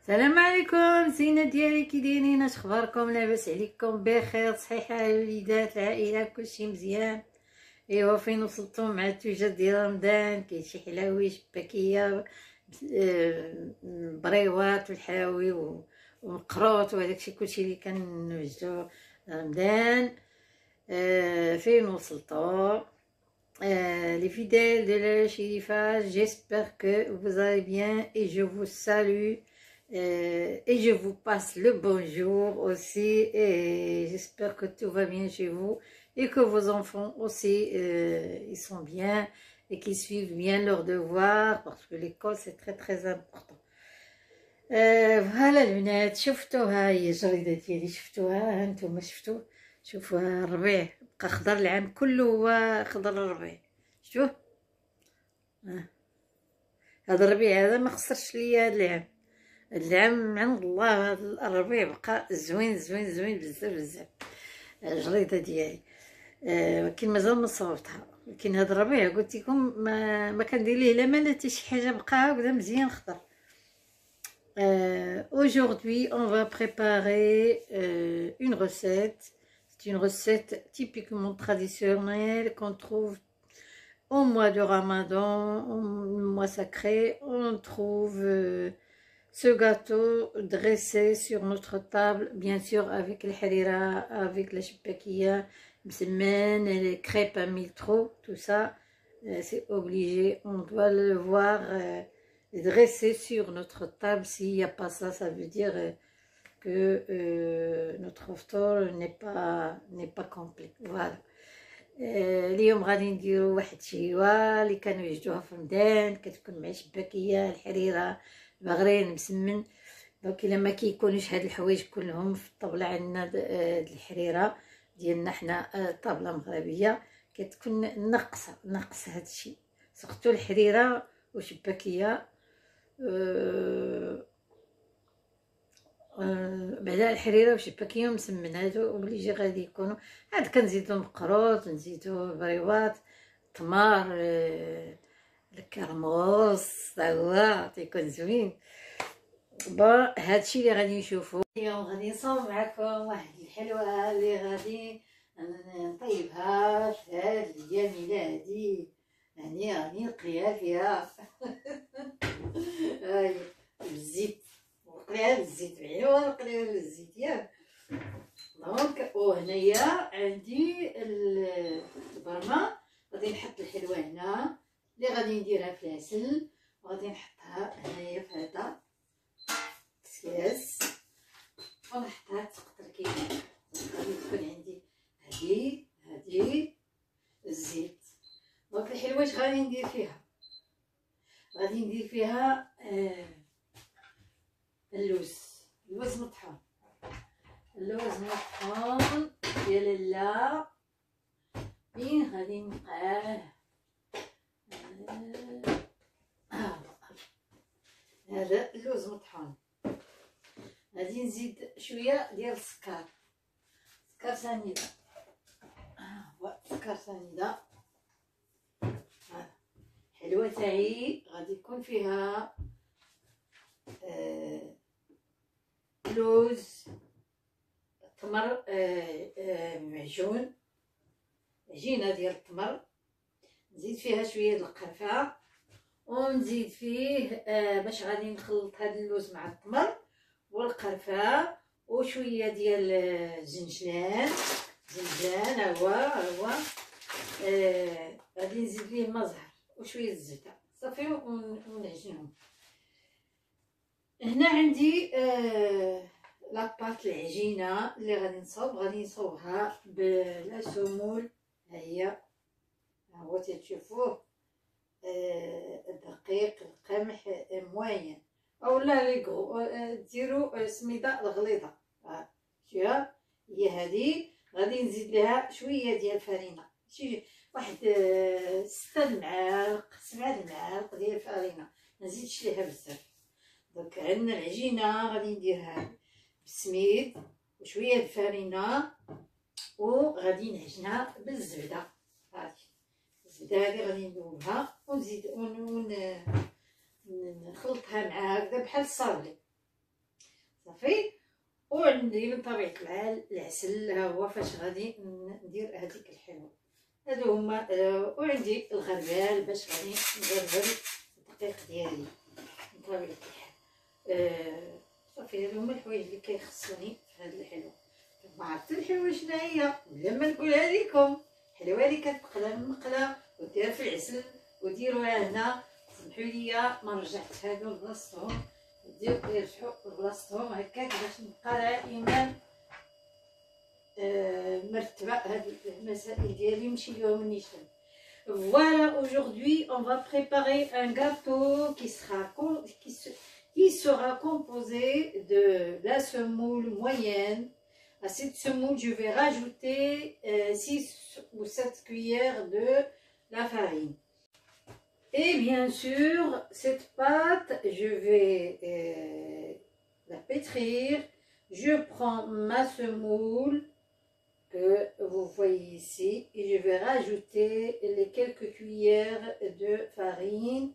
السلام عليكم زينة ديالي، كي دايرين؟ اش اخباركم؟ لاباس عليكم؟ بخير؟ صحيحه الوليدات؟ العائله كلشي مزيان؟ ايوا فين وصلتم مع التوجد ديال رمضان؟ كاين شي حلاويش باكيه، بريوات والحلاوي ومقروط وهداكشي كلشي اللي كنوجدو رمضان. فين وصلتوا؟ Les fidèles de la Chérifa, j'espère que vous allez bien et je vous salue et je vous passe le bonjour aussi et j'espère que tout va bien chez vous et que vos enfants aussi ils sont bien et qu'ils suivent bien leurs devoirs parce que l'école c'est très très important. فوالا البنات، شفتوها هي الجريدة ديالي؟ شفتوها هانتوما؟ شوفوها الربيع بقى خضر، العام كله هو خضر الربيع. شوف هذا الربيع هذا ما خسرش ليا هذا العام من عند الله. هذا الربيع بقى زوين زوين زوين بزاف بزاف. الجريدة ديالي ولكن مازال ما صوبتها، ولكن هذا الربيع قلت لكم ما كندير ليه لا مال حتى شي حاجه، بقى هكذا مزيان خضر. Aujourd'hui, on va préparer une recette. C'est une recette typiquement traditionnelle qu'on trouve au mois de Ramadan, au mois sacré. On trouve ce gâteau dressé sur notre table, bien sûr avec les harira, avec la chipakia, les crêpes à mille trous, tout ça, c'est obligé. On doit le voir dressé sur notre table. S'il n'y a pas ça, ça veut dire que notre iftar n'est pas complet. Voilà. اليوم غادي نديرو واحد الشيوه اللي كانوا يوجدوها في رمضان، كتكون مع شباكيه، الحريره، المغرين مسمن. دونك الا ما كيكونوش هاد الحوايج كلهم في الطبله عندنا الحريره ديالنا حنا طابله مغربيه، كتكون ناقصه هادشي، سورتو الحريره وشباكيه. بعدا الحريره وشباكيه مسمن، هادو اوبليجي غادي يكونوا. عاد كنزيدو مقروط، نزيدو بريوات، تمر، الكرموس تا هو تيكون زوين. هادشي اللي غادي نشوفو اليوم. غادي نصاوب معكم واحد الحلوه اللي غادي نطيبها في هاد الجميله هادي، يعني غادي نقليها فيها هاي بالزيت، نقليها بالزيت، ايوا نقليها بالزيت ياك. دونك وهنايا عندي البرمه، غادي نحط الحلوه هنا اللي غادي نديرها في العسل، وغادي نحطها هنايا في هذا الكاس ونحطها تقطر كيما غادي تكون عندي هادي الزيت. دونك الحلوه اش غادي ندير فيها؟ غادي ندير فيها اللوز مطحون، اللوز مطحون ديال اللا فين غادي نبقاه. هذا اللوز مطحون. غادي نزيد شويه ديال السكر، سكر سنيده، سكر سنيده. الحلوه تاعي غادي يكون فيها لوز، تمر، معجون، عجينه ديال التمر، نزيد فيها شويه د القرفه، ونزيد فيه باش غادي نخلط هذا اللوز مع التمر والقرفه وشويه ديال الزنجان، ها هو غادي نزيد ليه ما زهر وشويه الزبده صافي ونعجنهم. هنا عندي لاباط العجينه اللي غادي نصوبها بلا سمول. ها هو تشوفوه الدقيق، القمح موين اولا لي كغو، ديروا سميده الغليظه. شوفها هي هذه. غادي نزيد لها شويه ديال الفرينه، شي واحد 6 المعالق 7 المعالق ديال الفرينه، ما نزيدش ليها بزاف. دونك عندنا العجينه غادي نديرها بالسميد وشويه الفرينه وغادي نعجنها بالزبده. هادي الزبده هادي غادي ندوبها ونزيد نخلطها مع هكذا بحال الصابلي. صافي. وعندي من طبيعة الحال العسل، ها هو فاش غادي ندير هذيك الحلوة. هادو هما وعندي الغربال باش غادي نغربل الدقيق ديالي من طبيعة الحال. صافي هادو هما الحوايج اللي كيخصوني في هاد الحلوة. ما عرفت الحلوة شنو هي لما نقولها لكم. الحلوة اللي كتقلى من المقلة وديرها في العسل وديروها هنا. سمحوا لي ما رجعت هادو لبلاصتهم، يرجعوا لبلاصتهم هكاك باش نبقى دائما مرتبة. هاد المسائل ديالي ماشي اليوم نيشان. Voilà, aujourd'hui on va préparer un gâteau qui sera composé de la semoule moyenne. À cette semoule, je vais rajouter 6 ou 7 cuillères de la farine. Et bien sûr, cette pâte, je vais la pétrir. Je prends ma semoule que vous voyez ici et je vais rajouter les quelques cuillères de farine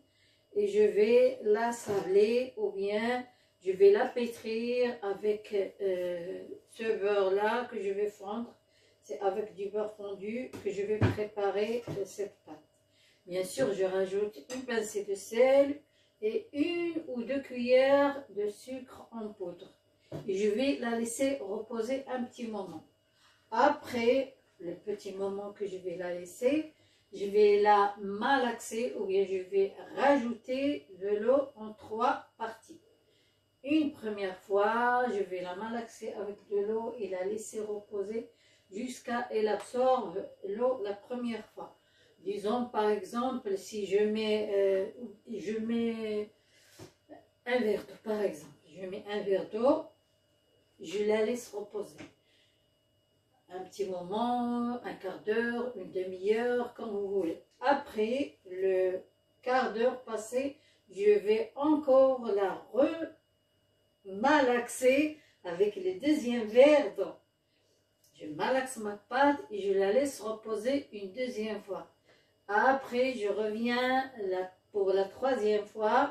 et je vais la sabler ou bien je vais la pétrir avec ce beurre là que je vais fondre. C'est avec du beurre fondu que je vais préparer cette pâte. Bien sûr, je rajoute une pincée de sel et 1 ou 2 cuillères de sucre en poudre et je vais la laisser reposer un petit moment. Après le petit moment que je vais la laisser, je vais la malaxer ou bien je vais rajouter de l'eau en 3 parties. Une première fois, je vais la malaxer avec de l'eau et la laisser reposer jusqu'à ce qu'elle absorbe l'eau la première fois. Disons par exemple, si je mets un verre d'eau par exemple, je mets un verre d'eau, je la laisse reposer. Un petit moment, un quart d'heure, une demi-heure, comme vous voulez. Après le quart d'heure passé, je vais encore la remalaxer avec le deuxième verre d'eau. Je malaxe ma pâte et je la laisse reposer une deuxième fois. Après, je reviens pour la troisième fois.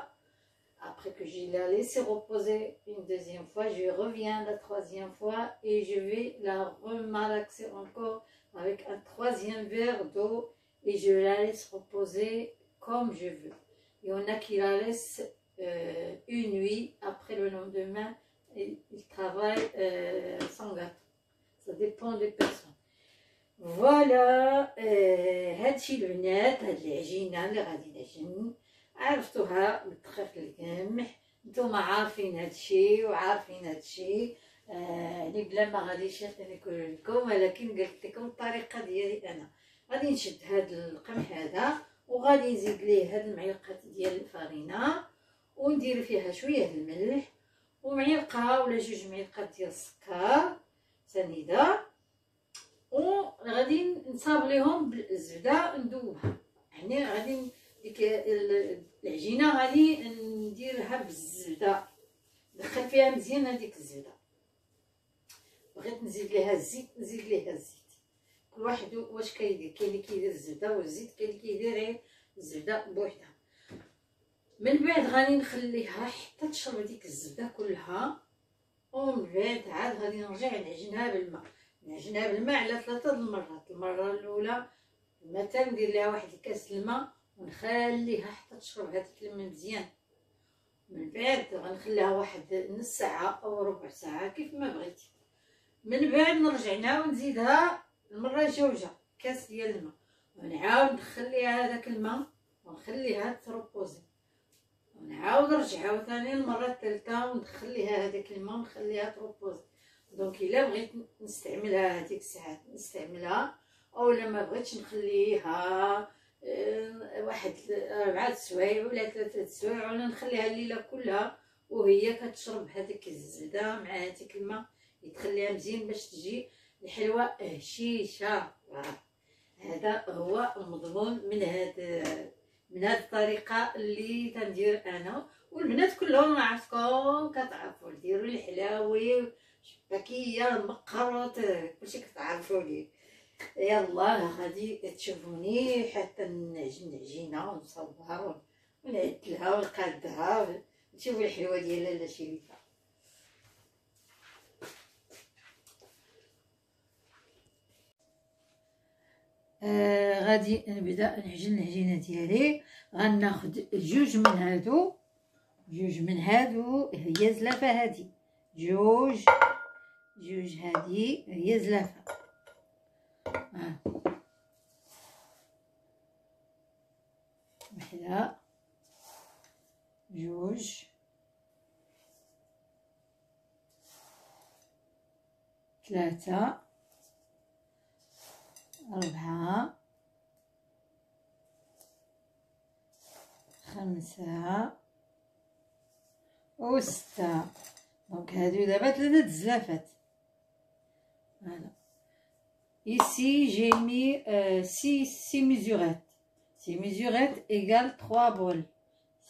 Après que je l'ai laissé reposer une deuxième fois, je reviens la troisième fois et je vais la remalaxer encore avec un troisième verre d'eau et je la laisse reposer comme je veux. Il y en a qui la laissent une nuit, après le lendemain, ils travaillent sans gâteau. Ça dépend des personnes. Voilà, هادشي البنات، هاد العجينة اللي غادي نعجن عرفتوها بالدقيق القمح. نتوما عارفين هادشي وعارفين هادشي يعني بلا ما غاديش نقول لكم، ولكن قلت لكم الطريقه ديالي انا. غادي نشد هاد القمح هذا وغادي نزيد ليه هاد المعلقات ديال الفرينه وندير فيها شويه الملح ومعلقه ولا 2 معلقات ديال السكر سنيده، وغادي نصاب ليهم بالزبده ندوبها. يعني غادي ديك العجينه غادي نديرها بالزبده، ندخل فيها مزيان هذيك الزبده. بغيت نزيد ليها الزيت نزيد ليها الزيت، كل واحد واش كيدير. كاين اللي كيدير الزبده والزيت، كاين اللي كيدير غير الزبده بوحدها. من بعد غادي نخليها حتى تشرب ديك الزبده كلها، ومن بعد عاد غادي نرجع نعجنها بالماء. نعجنها بالماء على 3 المرات. المره الاولى مثلا ندير لها واحد الكاس الماء ونخليها حتى تشرب هذاك الماء مزيان. من بعد غنخليها واحد نص ساعه او ربع ساعه كيف ما بغيتي. من بعد نرجع نعاود نزيدها المره الجوجه كاس ديال الماء ونعاود نخليها هذاك الماء ونخليها تروبوزي، ونعاود نرجعها ثاني المره الثالثه ونخليها هذاك الماء ونخليها تروبوزي. دونك الا بغيت نستعملها هذيك الساعات نستعملها، او لما بغيتش نخليها واحد 4 سوايع ولا 3 سوايع ولا نخليها الليله كلها وهي كتشرب هذيك الزبده مع هذيك الماء، يتخليها مزيان باش تجي الحلوه هشيشه. هذا هو المضمون من هذه الطريقه اللي تندير انا والبنات كلهم. عرفتكم كتعرفوا ديروا الحلاوي شباكيه المقرط كلشي كتعرفوا ليه. يلا غادي تشوفوني حتى نعجن عجينه ونصبرها ونعدلها ونقادها، نشوفوا الحلوه ديالها لا شريفه. غادي نبدا نعجن العجينه ديالي. غناخد جوج من هادو هي زلافه. هادي جوج هادي هي زلافه. وحده، جوج، ثلاثة، أربعة، خمسة، وستة. دونك هادو دابا 3 زلافات. فوالا. Ici j'ai mis 6 mesurettes. 6 mesurettes égale 3 bols.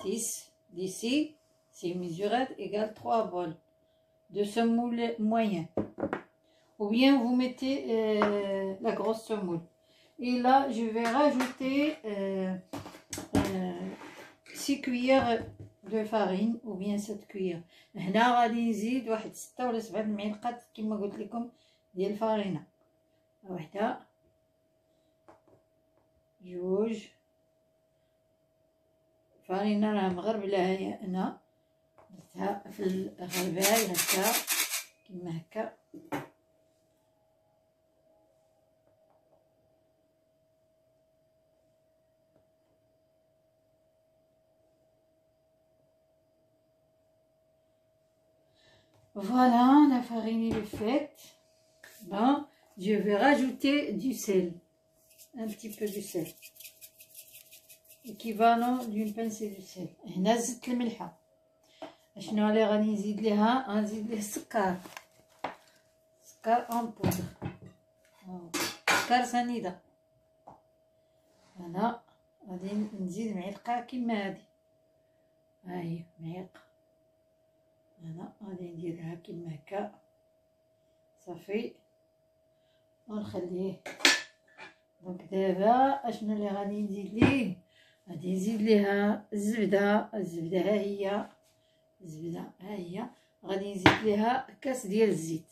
6 d'ici, 6 mesurettes égale 3 bols de semoule moyen. Ou bien vous mettez la grosse semoule. Et là, je vais rajouter 6 cuillères de farine ou bien 7 cuillères. هنا غادي نزيد واحد 6 ولا 7 معلقات كما قلت لكم ديال الفارينة. وحده، جوج. الفارينة راه مغربلة هنا، درتها في الغربال هكا كما هكا. Voilà, la farine est faite. Bon, je vais rajouter du sel, un petit peu de sel, équivalent d'une pincée de sel. هنا زدت الملحة. شنو اللي غادي نزيد ليها؟ غنزيد ليه السكر اون بودر، سكر سنيدة. انا غادي نزيد معلقة كيما هادي. ها هي معلقة. انا غادي نديرها كيما هكا صافي ونخليه. دونك دابا اشنو اللي غادي نزيد ليه؟ غادي نزيد ليها الزبده. الزبده ها هي، الزبده ها هي. غادي نزيد ليها كاس ديال الزيت.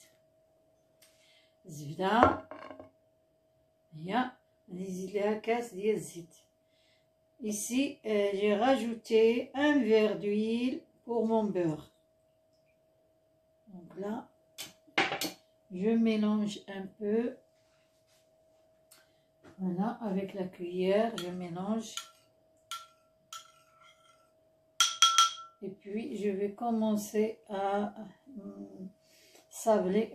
الزبده هي، غادي نزيد ليها كاس ديال الزيت. Ici j'ai rajouté un verre d'huile pour mon beurre. Donc là je mélange un peu. Voilà, avec la cuillère je mélange. Et puis je vais commencer à sabler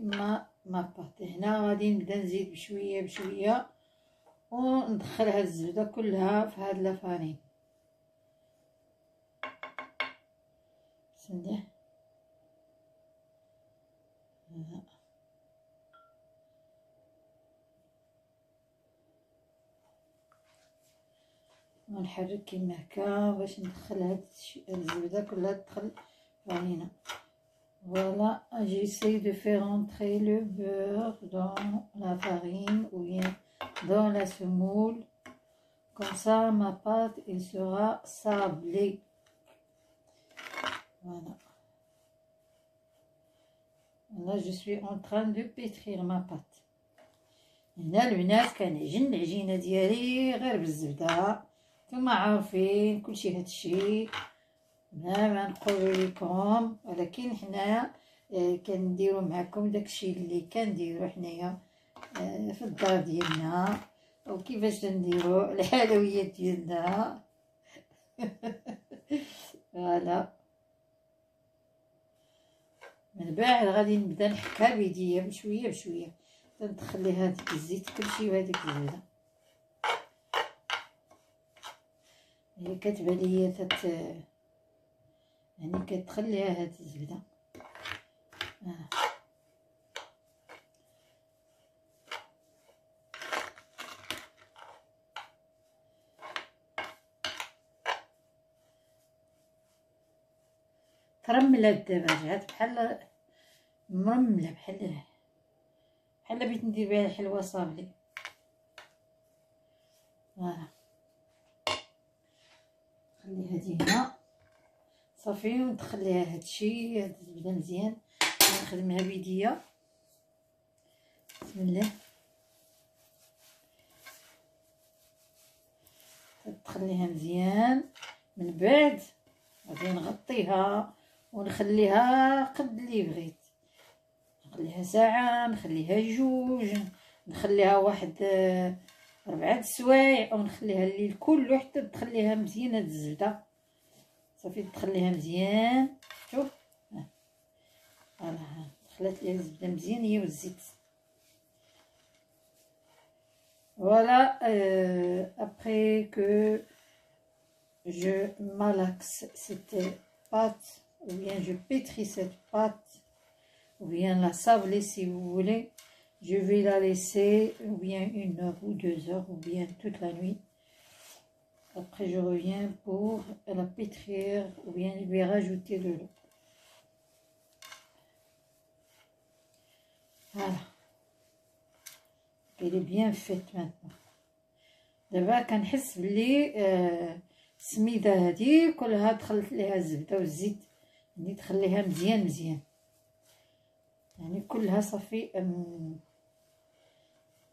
ma pâte. هنا غادي نبدا نزيد بشويه بشويه وندخل هاد الزبده كلها في هاد لافارين. بسم الله. ونحرك كيما هكا باش ندخل هاد الزبده كلها تدخل فارينه. Voilà, j'essaie de faire entrer le beurre dans la farine ou bien dans la semoule. Comme ça, ma pâte elle sera sablée. Voilà. Là, je suis en train de pétrir ma pâte. هنا البنات كنعجن العجينه ديالي غير بالزبده. نتوما عارفين كلشي هادشي ما نقول لكم، ولكن حنايا كنديرو معكم داكشي اللي كنديرو حنايا في الدار ديالنا وكيفاش نديرو الحلويات ديالنا. فوالا. من بعد غادي نبدا نحكها بيديا بشويه بشويه تندخل ليها هذيك الزيت كلشي وهذيك الزبده. هي كتبان ليا يعني كتخليها هاد الزبده. ترملات دابا رجعت بحال مرمله بحال بغيت ندير بها الحلوى صابلي. فوالا. خلي هادي هنا صافي وندخل ليها هادشي هاد الزبده مزيان نخدمها بيديا. بسم الله. تخليها مزيان. من بعد غادي نغطيها ونخليها قد اللي بغيت، نخليها ساعه، نخليها جوج، نخليها واحد 4 سوايع، او نخليها الليل كله حتى تخليها مزيانه الزبده. صافي تخليها مزيان. شوف فوالا دخلت ليها الزبده مزيان هي والزيت. Voilà, après que je malaxe cette pâte, ou bien je pétris cette pâte, ou bien la sabler si vous voulez, je vais la laisser ou bien 1 heure ou 2 heures, ou bien toute la nuit. Après je reviens pour la pétrir, ou bien lui rajouter de l'eau. Voilà. Elle est bien faite maintenant. دابا كنحس بلي السميده هذه كلها دخلت ليها الزبده والزيت، يعني تخليها مزيان مزيان، يعني كلها صافي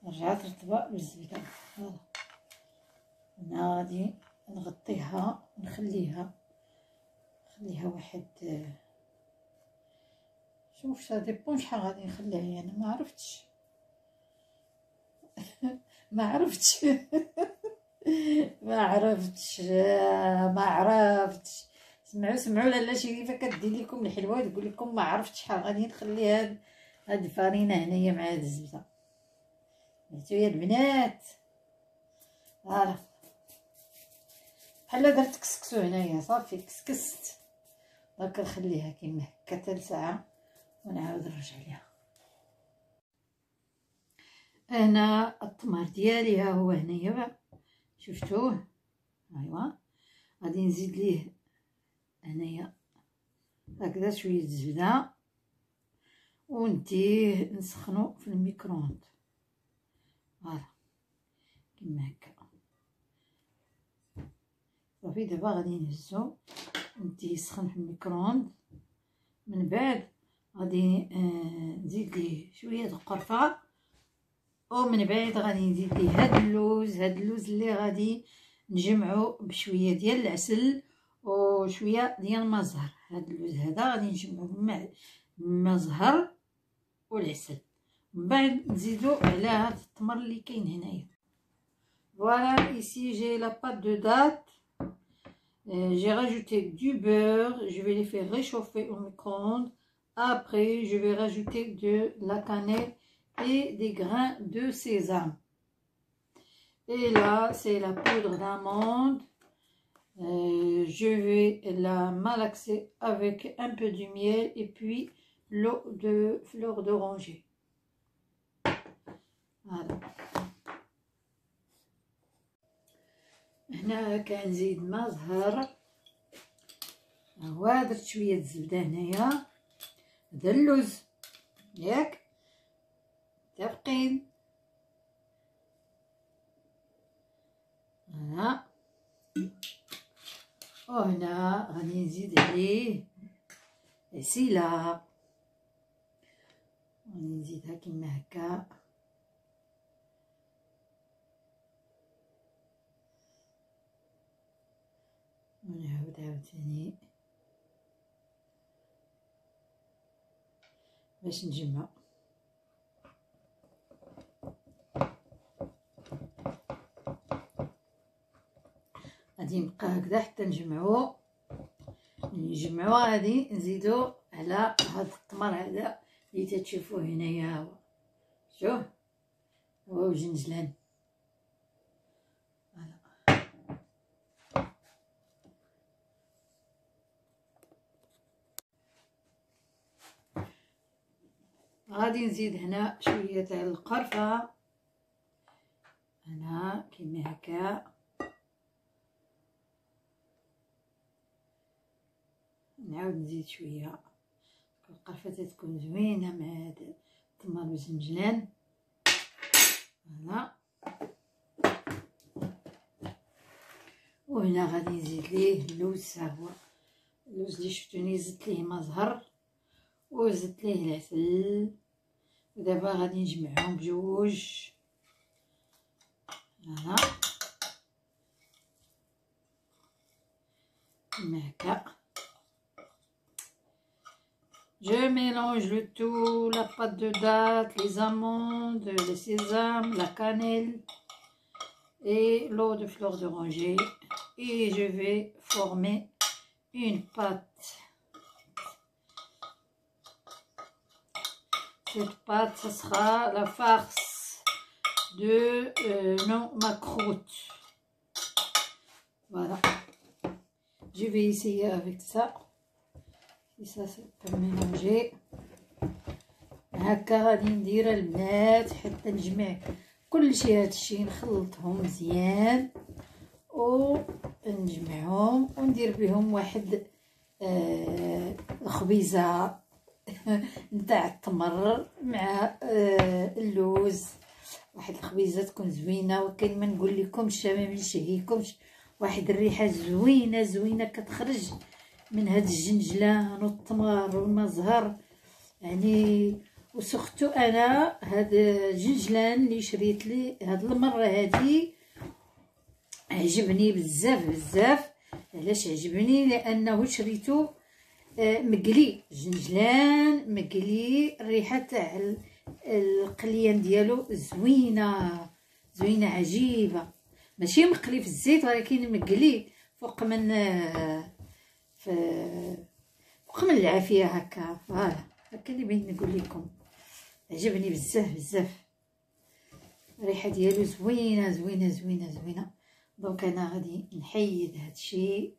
رجعت رطبه بالزبده. انا غادي نغطيها ونخليها واحد شوف سا ديبون شحال غادي نخليها، يعني ما عرفتش ما عرفتش ما عرفتش. سمعوا لاله شريفه كدير لكم الحلوه تقول لكم ما عرفتش شحال غادي نخلي هاد الفرينه هنايا مع هاد الزبده. سمعتوا يا البنات؟ فوالا بحال درت كسكسو هنايا، صافي كسكست. دونك نخليها كيما هكا حتى ساعه ونعاود نرجع ليها. انا التمر ديالي ها هو هنايا، شفتوه؟ ايوا غادي نزيد ليه هنايا هكذا شويه الزبده ونديه نسخنو في الميكرووند. فوالا كيما هكا. صافي دابا غادي نهزو نديه يسخن في الميكرووند. من بعد غادي نزيد ليه شويه د القرفه، ومن بعد غادي نزيد ليه هاد اللوز اللي غادي نجمعو بشويه ديال العسل وشويه ديال الماء زهر. هاد اللوز هذا غادي نجمعو مع زهر والعسل، من بعد نزيدو على هاد التمر اللي كاين هنايا. فوالا ici j'ai la pâte de date, j'ai rajouté du beurre, je vais les faire réchauffer au micro-ondes. Après je vais rajouter de la cannelle et des grains de sésame. Et là c'est la poudre d'amande. Je vais la malaxer avec un peu de miel et puis l'eau de fleur d'oranger. Voilà. هنا كنزيد ما زهر، هو درت شويه الزبده هنايا، هذا اللوز ياك متفقين. هنا وهنا غادي نزيد عليه عسيله، غادي نزيدها كيما هكا. ونعاود عاوتاني باش نجمع. غادي نبقى هكذا حتى نجمعو. نجمعو غادي نزيدو على هاد التمر هذا اللي تتشوفوه هنايا. هو شوف هو وجنجلان. غادي نزيد هنا شويه تاع القرفه هنا كيما هكا. نعاود نزيد شويه القرفه تتكون زوينه مع هذا التمر والزنجلان. فوالا وهنا غادي نزيد ليه اللوز، ها هو اللوز اللي شفتوني زدت ليه ما زهر وزدت ليه العسل. ودابا غادي نجمعهم بجوج. هنا كيما هكا. Je mélange le tout, la pâte de date, les amandes, le sésame, la cannelle et l'eau de fleur d'oranger. Et je vais former une pâte. Cette pâte, ce sera la farce de ma croûte. Voilà. Je vais essayer avec ça. Si ça peut mélanger. هكا غادي ندير البنات حتى نجمع كلشي هادشي، نخلطهم مزيان ونجمعهم وندير بهم واحد الخبيزه نتاع التمر مع اللوز. واحد الخبيزه تكون زوينه، وكاين ما نقول لكمش ما نشهيكمش، واحد الريحه زوينه زوينه كتخرج من هاد الجنجلان والتمر والمزهر يعني. وسختو انا هاد الجنجلان اللي شريت لي هاد المره هادي عجبني بزاف بزاف. علاش عجبني؟ لانه شريتو مقلي، جنجلان مقلي، الريحه تاع القليان ديالو زوينه زوينه عجيبه، ماشي مقلي في الزيت ولكن مقلي فوق من العافيه هكا. فوالا هكا اللي بغيت نقول لكم، عجبني بزاف بزاف، الريحه ديالو زوينه زوينه زوينه زوينه. دونك انا غادي نحيد هادشي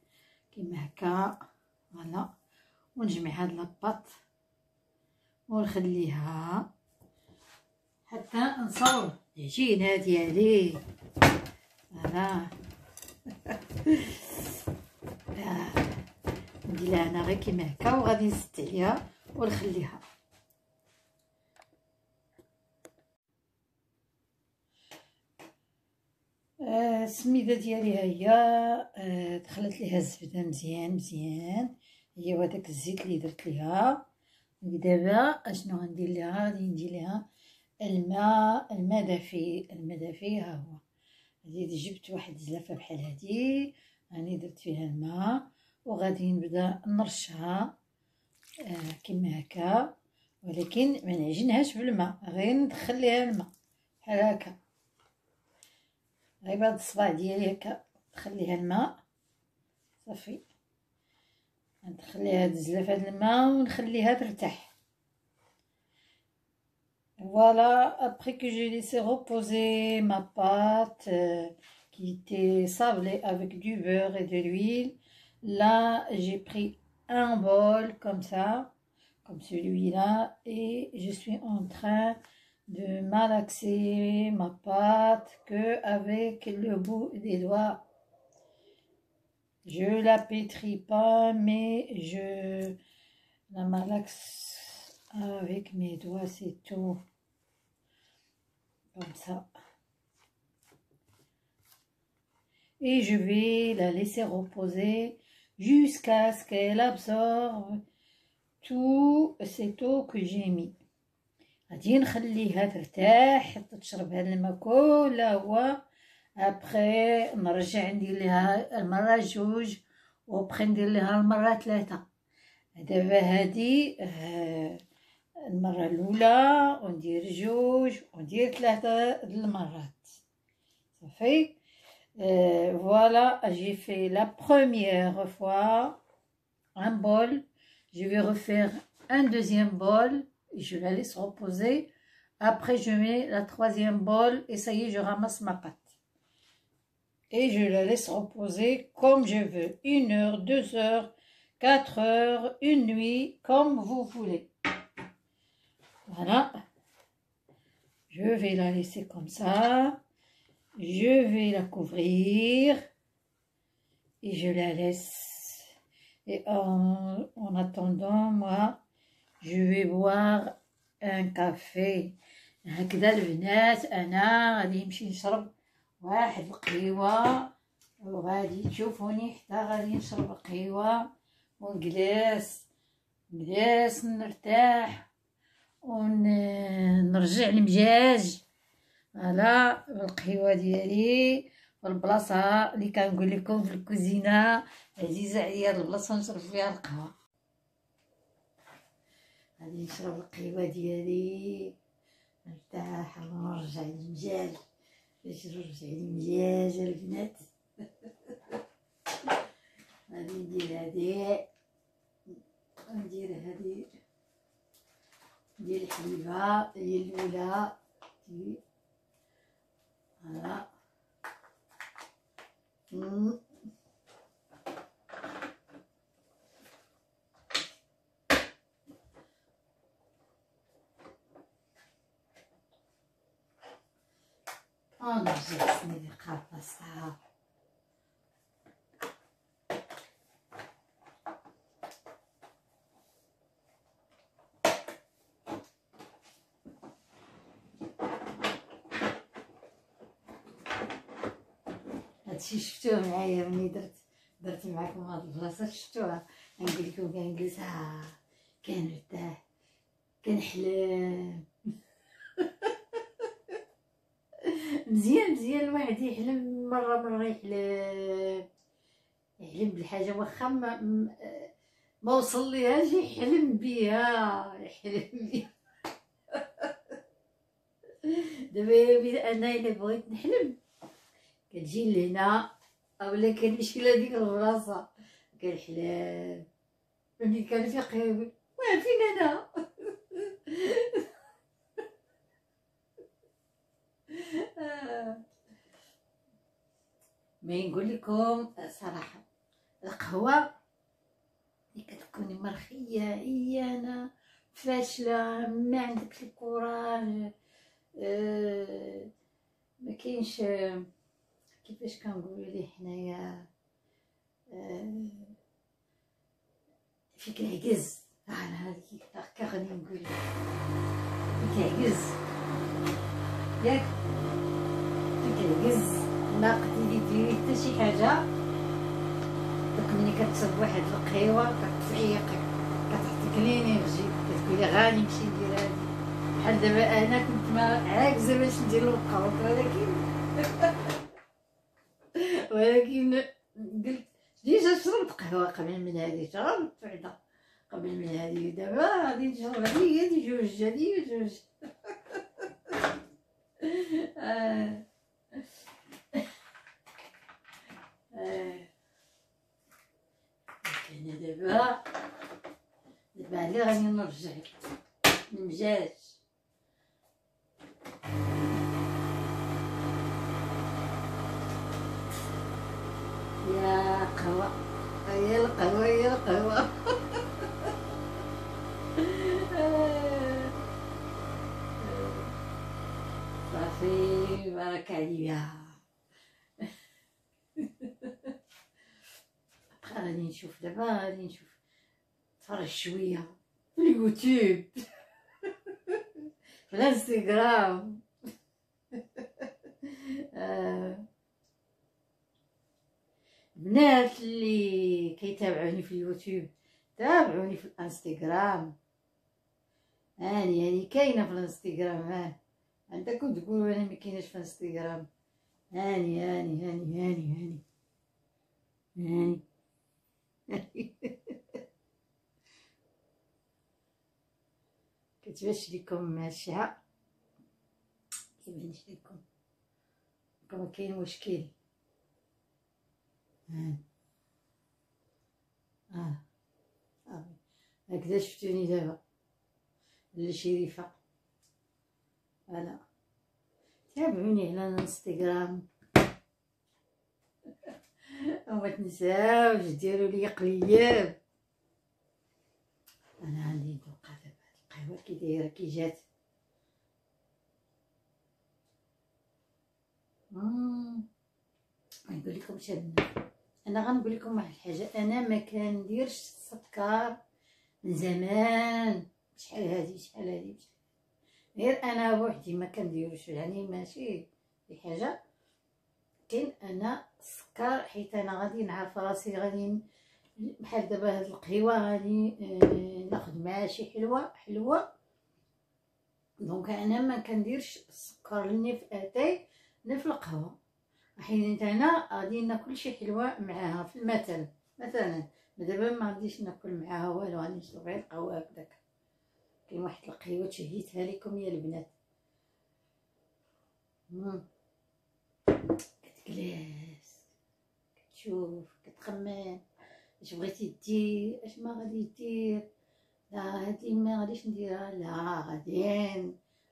كيما هكا. فوالا ونجمع هاد لاباط ونخليها حتى نصاوب العجينه ديالي. فوالا نديرها انا غير كيما هكا وغادي نسد عليها ونخليها. السميده ديالي هي دخلت ليها الزبده مزيان مزيان، هي وهداك الزيت اللي درت ليها. دابا اشنو غندير ليها؟ غادي ندير ليها الماء دافي ها هو. هادي جبت واحد الزلافه بحال هادي، راني درت فيها الماء وغادي نبدا نرشها كيما هكا، ولكن ما نعجنهاش بالماء، غير ندخل ليها الماء بحال هكا، غير بهاد الصباع ديالي هكا ندخل ليها الماء صافي. ندخليها هاد الزلافه د الماء ونخليها ترتاح. Voilà, après que j'ai laissé reposer ma pâte qui était sablée avec du beurre et de l'huile, là j'ai pris un bol comme ça, comme celui-là, et je suis en train de malaxer ma pâte que avec le bout des doigts. Je la pétris pas, mais je la malaxe avec mes doigts, c'est tout. Comme ça. Et je vais la laisser reposer jusqu'à ce qu'elle absorbe tout cette eau que j'ai mis. غادي نخليها ترتاح حتى تشرب هذا الماء كله هو. ابخي نرجع ندير لها المره جوج، وبخي ندير لها المره ثلاثه. دابا هادي المره الاولى وندير جوج وندير ثلاثه المرات صافي. Voilà, j'ai fait la première fois un bol, je vais refaire un deuxième bol et je la laisse reposer. Après je mets la troisième bol et ça y est, je ramasse ma pâte et je la laisse reposer comme je veux, 1 heure, 2 heures, 4 heures, une nuit, comme vous voulez. Voilà, je vais la laisser comme ça, je vais la couvrir et je la laisse. Et en attendant, moi je vais boire un café. هكذا البنات انا غادي نمشي نشرب واحد القهيوه، وغادي تشوفوني حتى غادي نشرب القهيوه ونجلس نرتاح ونرجع المجاج على القهيوه ديالي والبلاصه اللي كنقول لكم في الكوزينه عزيزه عليا، البلاصه نشرب فيها القهوه. غادي نشرب القهوه ديالي نرتاح ونرجع للمجال باش نرجع للمجال البنات. غادي ندير هادي، ندير هادي ديال الحليبه هي الاولى فوالا. نرجع سنيدي بلاصتها. هادشي شفتوه معايا ملي درت معاكم هاد البلاصه، شفتوها. نقول لكم كنجلس كنرتاح كنحلم. مزيان الواحد يحلم مره يحلم بالحاجه واخا ما وصل ليهاش يحلم بها دابا انا الا بغيت نحلم كتجي لهنا، اولا كنمشي لهاديك البلاصه كنحلم. ملي كنفيق فين انا؟ ما نقول لكم صراحه القهوه اللي كتكوني مرخيه عيانه فاشله ما عندكش الكوراج، ما كاينش كيفاش كنقولوا ليه حنايا، فيك العجز. على هذيك هكا غادي نقول فيك العجز ياك، فيك العجز ما قدرتي ديري حتى شي حاجه. داك ملي كتشرب واحد القهوه كتفيقك كتعطيك لينيرجي، كتقولي غادي نمشي ندير هادي. بحال دابا انا كنت ما عاكزه باش ندير القهوه، ولكن قلت ديجا شربت قهوه قبل من هذه، شربت وحده قبل من هذه، دابا غادي نشرب هذه جوج هذه جوج. انا دابا علي غادي نرجع للمجاج. يا قهوة، هي القهوة هي القهوة. صافي بارك عليا. غادي نشوف دابا، غادي نشوف نتفرج شوية في اليوتيوب في الانستغرام. البنات اللي كيتابعوني في اليوتيوب تابعوني في الانستغرام. هاني كاينه في الانستغرام. عندكم تقولوا انا ما كايناش في الانستغرام. هاني كتبانش لكم الشعاع، كيبانش لكم كما كاين مشكل. هكذا شفتوني دابا الشريفه. فوالا تابعوني على الانستغرام وما تنساوش ديروا لي قلياب. انا عندي ذوق دابا القهوه كي دايره كي جات. نقول لكم انا غنقول لكم واحد الحاجه، انا ما كنديرش السكر من زمان. شحال هادي غير انا بوحدي ما كنديروش، يعني ماشي شي حاجه. كاين انا السكر حيت انا غادي نعرف راسي، غادي بحال دابا هاد القهوه غادي ناخذ معاها شي حلوه. دونك انا ما كنديرش السكر لا في اتاي لا في القهوه. حين هنا غادي ناكل شي حلوه معاها في مثلا دابا ما غاديش ناكل معاها والو، غادي نشرب غير قهوه هكداك. كاين واحد القهوه تشهيتها لكم يا البنات، كتجلس كتشوف كتخمم اش بغيتي دير اش ما غادي دير. لا هادي ما غاديش نديرها، لا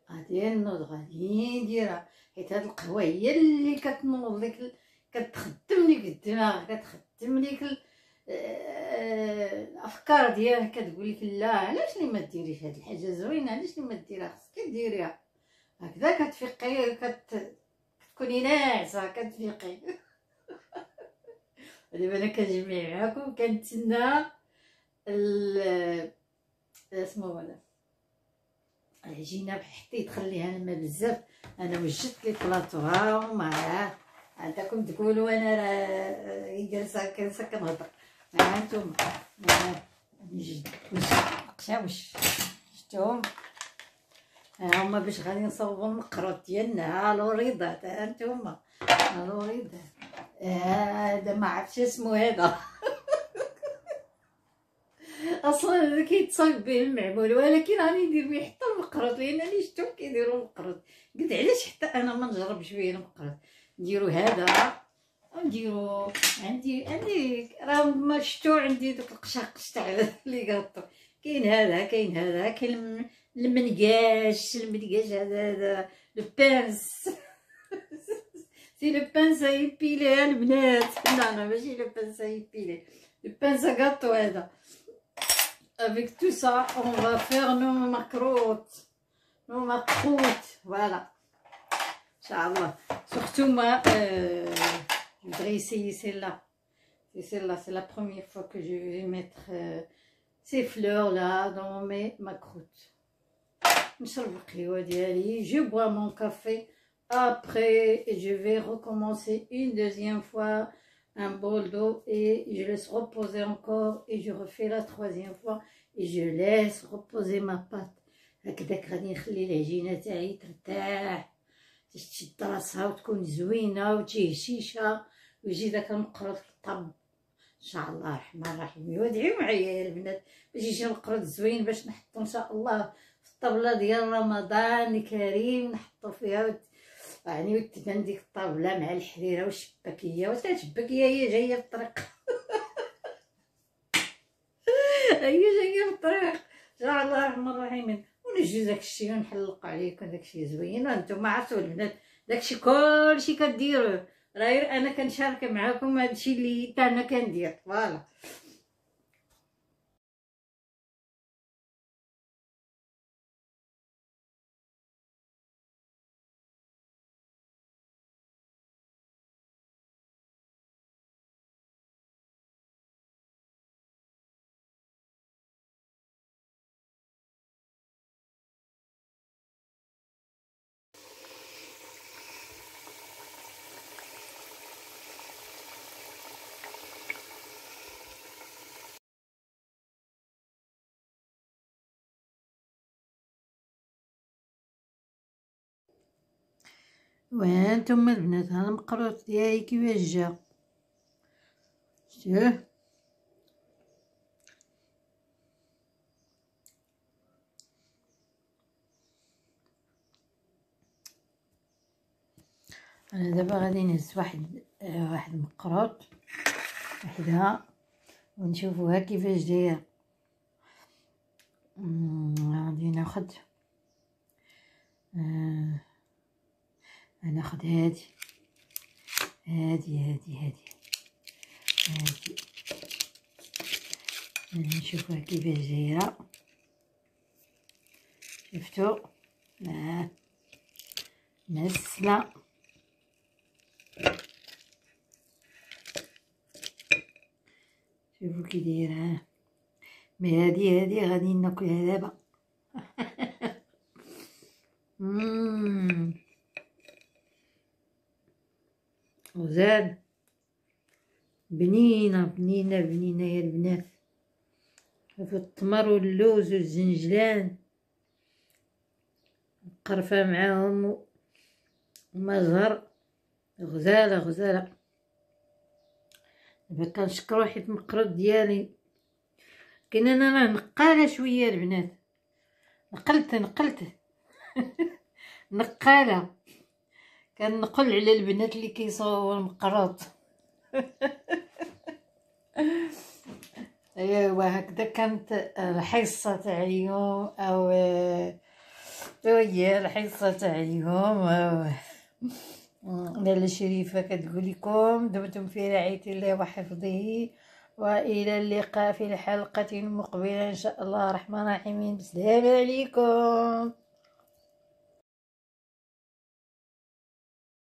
غادي نوض غادي نديرها، حيت هاد القهوه هي اللي كتنوض لك، كتخدم لك الدماغ، كتخدم لك الافكار ديالك، كتقول لك لا علاش لي ما ديريش هاد الحاجه زوينه، علاش لي ما ديرها، خصك ديريها هكذا. كتفيقي كتكوني ناعسه كتفيقي. دابا انا كنجمع معاكم كنتسنى اسمو هذا العجينه بحتى تخليها الماء بزاف. انا وجدت لي بلاطو ها هما، عندكم تقولوا انا راه جالسه كنهضر ها انتم. نجد واش شفتوهم ها هما باش غادي نصوبوا المقروط ديالنا. الوريضات ها انتم، الوريضات هذا ما عرفتش اسمو هذا. اصلا كيتصايب به المعمول، ولكن راني ندير به حتى المقرط، لانني شفتهم كيديروا المقرط، قلت علاش حتى انا ما نجربش به المقرط. نديرو هذا نديرو عندي راه ما شفتو عندي دوك القشاقش تاع لي غاطو. كاين هذا كاين المنقاش هذا لو بانس. سي لو بانس يبيلي البنات، لا ماشي لو بانس يبيلي، لو بانس غاطو هذا. Avec tout ça, on va faire nos macarottes. Voilà. Inch'Allah. Surtout moi, je voudrais essayer celle-là. C'est la première fois que je vais mettre ces fleurs-là dans mes macarottes. Je bois mon café. Après, je vais recommencer une deuxième fois un bol d'eau et je laisse reposer encore et je refais la troisième fois et je laisse reposer ma pâte. هكذاك غادي نخلي العجينه تاعي ترتاح، تشد راسها وتكون زوينه وتجي هشيشه ويجي داك المقروط طب ان شاء الله الرحمن الرحيم. وادعيو معايا يا البنات باش يجي المقروط زوين، باش نحطو ان شاء الله في الطبله ديال رمضان الكريم، نحطو فيها يعني وتبان ديك الطابله مع الحريره والشباكيه. واش الشباكيه هي جايه في الطريق؟ هي جايه في الطريق ان شاء الله الرحمن الرحيم. ونجي داكشي ونحلق عليكم داكشي زوين. وانتم عرفتوا البنات داكشي كلشي كديروه، غير انا كنشارك معاكم هادشي اللي حتى انا كندير. فوالا وانتم البنات ها المقروط ديالي كيفاش جا، شتوه انا دابا غادي نهز واحد مقروط وحدها ونشوفوها كيفاش دايره. غادي ناخد ناخد هادي نشوفوها كيفاش دايره. شفتو مسله شوفو كي دايره. مي هادي غادي ناكلها دابا. وزاد بنينه يا البنات. في التمر واللوز والزنجلان قرفه معاهم وما زهر غزالة غزالة. دابا كنشكرو حيت المقروض ديالي، كاين انا راه نقالة شوية البنات، نقلت نقالة، كنقل على البنات اللي كيصاوبوا المقروض. ايوا هكذا كانت الحصة تاع اليوم، او هي الحصة تاع اليوم. لاله شريفة كتقول لكم دمتم في رعاية الله وحفظه، والى اللقاء في الحلقة المقبلة ان شاء الله الرحمن الرحيم. بسلام عليكم.